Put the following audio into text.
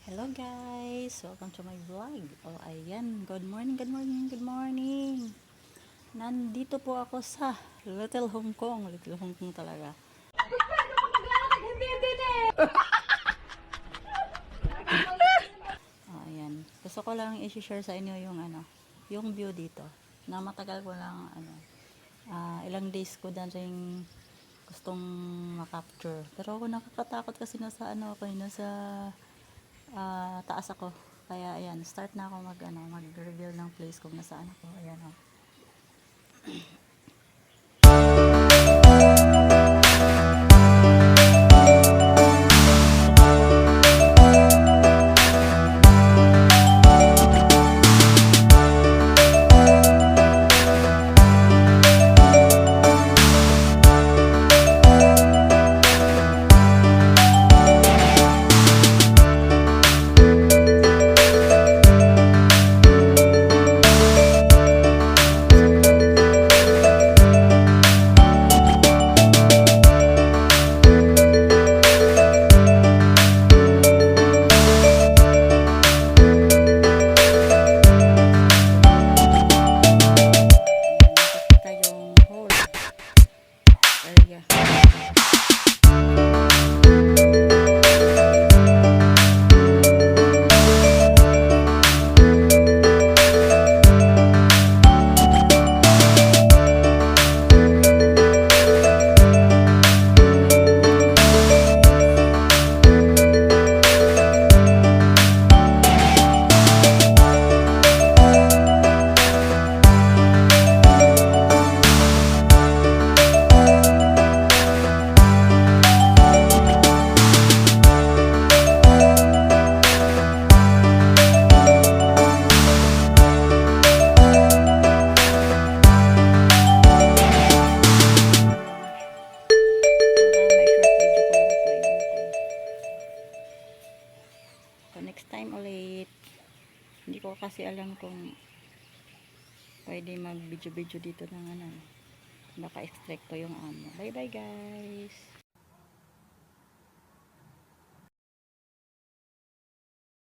Hello guys, welcome to my vlog. Oh, ayan, good morning, good morning, good morning. Nandito po ako sa Little Hong Kong. Little Hong Kong talaga. Oh, ayan. Gusto ko lang i-share sa inyo yung yung view dito. Na matagal ko lang ilang days ko din ring gustong makapture. Pero ako nakakatakot kasi nasa ako, nasa taas ako. Kaya ayan, start na ako mag-reveal ng place kung nasaan ako. Ayan oh. Nakikita yung whole area. So, next time ulit. Hindi ko kasi alam kung pwede mag-video-video dito ng baka extract ko yung amo. Bye bye guys!